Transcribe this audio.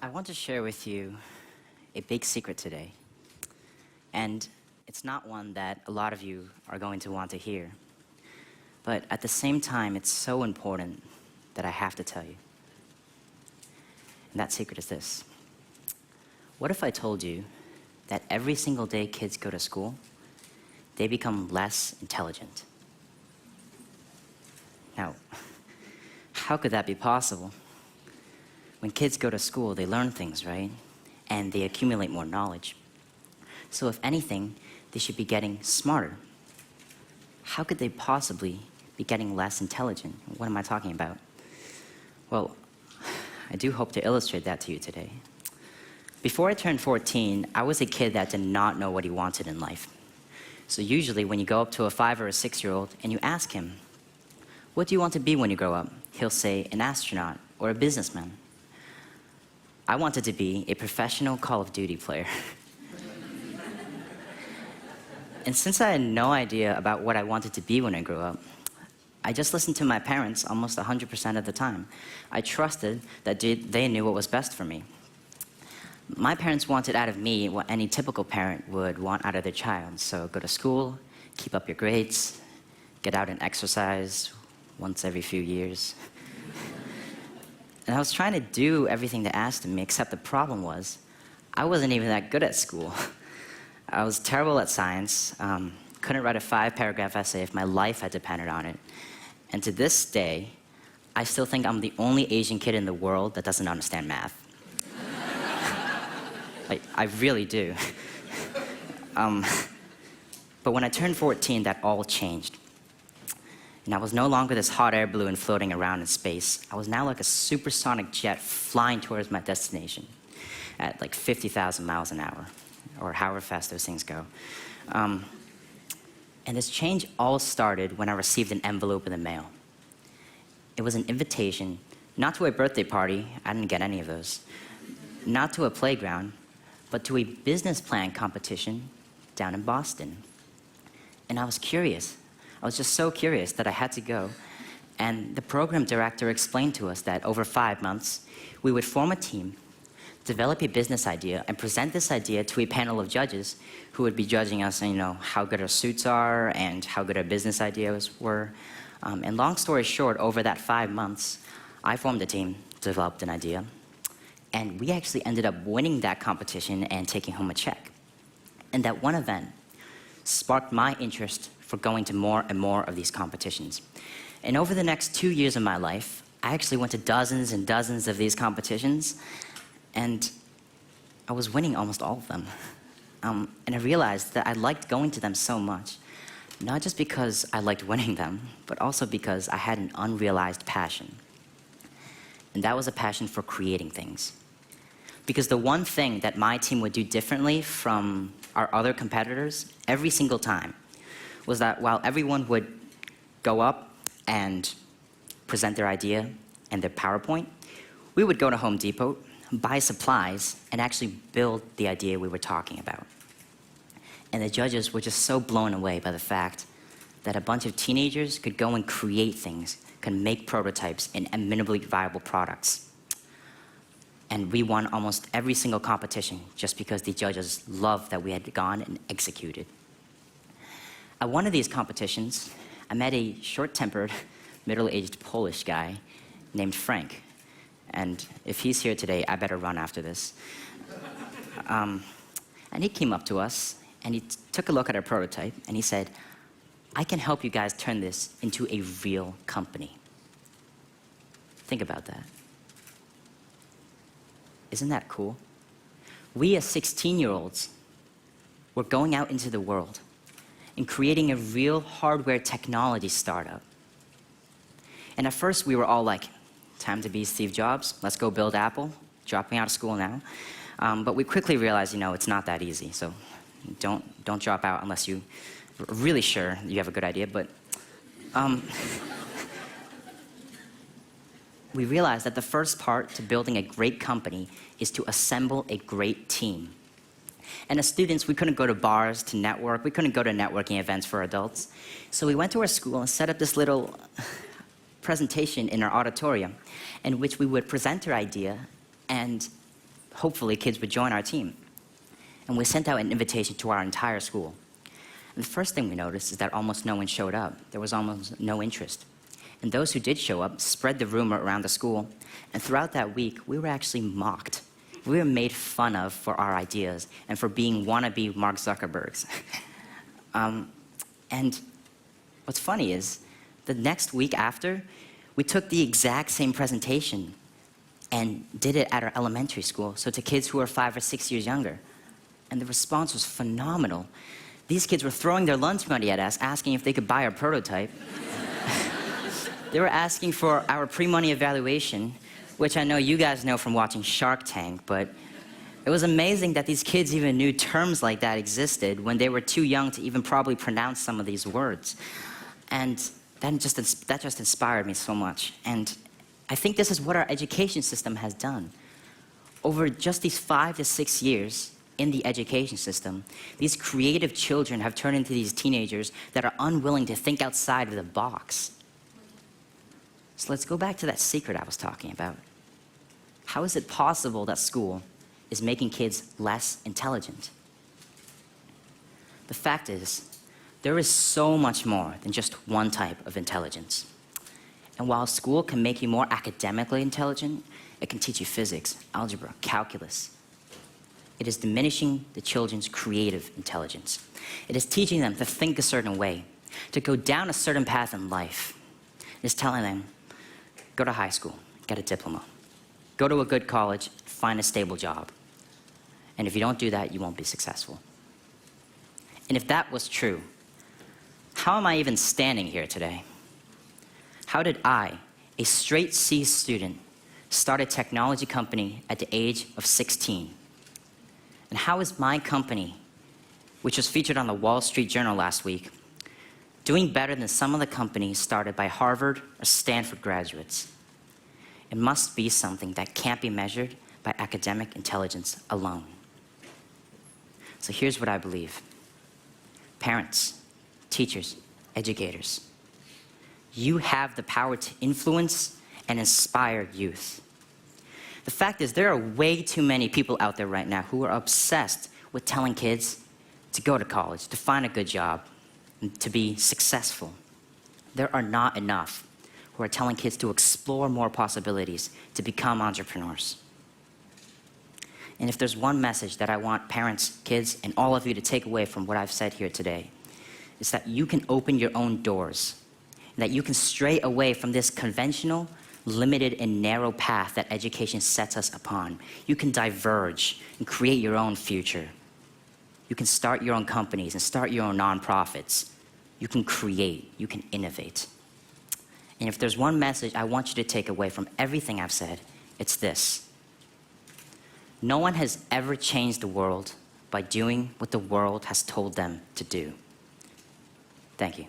I want to share with you a big secret today. And it's not one that a lot of you are going to want to hear. But at the same time, it's so important that I have to tell you. And that secret is this. What if I told you that every single day kids go to school, they become less intelligent? Now, how could that be possible? When kids go to school, they learn things, right? And they accumulate more knowledge. So if anything, they should be getting smarter. How could they possibly be getting less intelligent? What am I talking about? Well, I do hope to illustrate that to you today. Before I turned 14, I was a kid that did not know what he wanted in life. So usually when you go up to a 5 or a 6-year-old and you ask him, what do you want to be when you grow up? He'll say an astronaut or a businessman. I wanted to be a professional Call of Duty player. And since I had no idea about what I wanted to be when I grew up, I just listened to my parents almost 100% of the time. I trusted that they knew what was best for me. My parents wanted out of me what any typical parent would want out of their child. So go to school, keep up your grades, get out and exercise once every few years. And I was trying to do everything they asked of me, except the problem was, I wasn't even that good at school. I was terrible at science, couldn't write a 5-paragraph essay if my life had depended on it. And to this day, I still think I'm the only Asian kid in the world that doesn't understand math. Like, I really do. But when I turned 14, that all changed. And I was no longer this hot air balloon floating around in space. I was now like a supersonic jet flying towards my destination at like 50,000 miles an hour, or however fast those things go. And this change all started when I received an envelope in the mail. It was an invitation, not to a birthday party, I didn't get any of those, not to a playground, but to a business plan competition down in Boston. And I was curious. I was just so curious that I had to go. And the program director explained to us that over 5 months, we would form a team, develop a business idea, and present this idea to a panel of judges who would be judging us on, how good our suits are and how good our business ideas were. And long story short, over that 5 months, I formed a team, developed an idea, and we actually ended up winning that competition and taking home a check. And that one event sparked my interest for going to more and more of these competitions. And over the next 2 years of my life, I actually went to dozens and dozens of these competitions, and I was winning almost all of them. And I realized that I liked going to them so much, not just because I liked winning them, but also because I had an unrealized passion. And that was a passion for creating things. Because the one thing that my team would do differently from our other competitors every single time was that while everyone would go up and present their idea and their PowerPoint, we would go to Home Depot, buy supplies, and actually build the idea we were talking about. And the judges were just so blown away by the fact that a bunch of teenagers could go and create things, could make prototypes and minimally viable products. And we won almost every single competition just because the judges loved that we had gone and executed. At one of these competitions, I met a short-tempered, middle-aged Polish guy named Frank. And if he's here today, I better run after this. And he came up to us, and he took a look at our prototype, and he said, I can help you guys turn this into a real company. Think about that. Isn't that cool? We as 16-year-olds were going out into the world and creating a real hardware technology startup. And at first, we were all like, time to be Steve Jobs, let's go build Apple, dropping out of school now. But we quickly realized, it's not that easy, so don't drop out unless you're really sure you have a good idea. But we realized that the first part to building a great company is to assemble a great team. And as students, we couldn't go to bars to network. We couldn't go to networking events for adults. So we went to our school and set up this little presentation in our auditorium in which we would present our idea and hopefully kids would join our team. And we sent out an invitation to our entire school. And the first thing we noticed is that almost no one showed up. There was almost no interest. And those who did show up spread the rumor around the school. And throughout that week, we were actually mocked. We were made fun of for our ideas and for being wannabe Mark Zuckerbergs. And what's funny is, the next week after, we took the exact same presentation and did it at our elementary school, so to kids who are 5 or 6 years younger. And the response was phenomenal. These kids were throwing their lunch money at us, asking if they could buy our prototype. They were asking for our pre-money evaluation, which I know you guys know from watching Shark Tank, but it was amazing that these kids even knew terms like that existed when they were too young to even probably pronounce some of these words. And that just inspired me so much. And I think this is what our education system has done. Over just these 5 to 6 years in the education system, these creative children have turned into these teenagers that are unwilling to think outside of the box. So let's go back to that secret I was talking about. How is it possible that school is making kids less intelligent? The fact is, there is so much more than just one type of intelligence. And while school can make you more academically intelligent, it can teach you physics, algebra, calculus. It is diminishing the children's creative intelligence. It is teaching them to think a certain way, to go down a certain path in life. It is telling them, go to high school, get a diploma. Go to a good college, find a stable job. And if you don't do that, you won't be successful. And if that was true, how am I even standing here today? How did I, a straight C student, start a technology company at the age of 16? And how is my company, which was featured on the Wall Street Journal last week, doing better than some of the companies started by Harvard or Stanford graduates? It must be something that can't be measured by academic intelligence alone. So here's what I believe. Parents, teachers, educators, you have the power to influence and inspire youth. The fact is, there are way too many people out there right now who are obsessed with telling kids to go to college, to find a good job, and to be successful. There are not enough who are telling kids to explore more possibilities, to become entrepreneurs. And if there's one message that I want parents, kids, and all of you to take away from what I've said here today, it's that you can open your own doors, and that you can stray away from this conventional, limited, and narrow path that education sets us upon. You can diverge and create your own future. You can start your own companies and start your own nonprofits. You can create, you can innovate. And if there's one message I want you to take away from everything I've said, it's this. No one has ever changed the world by doing what the world has told them to do. Thank you.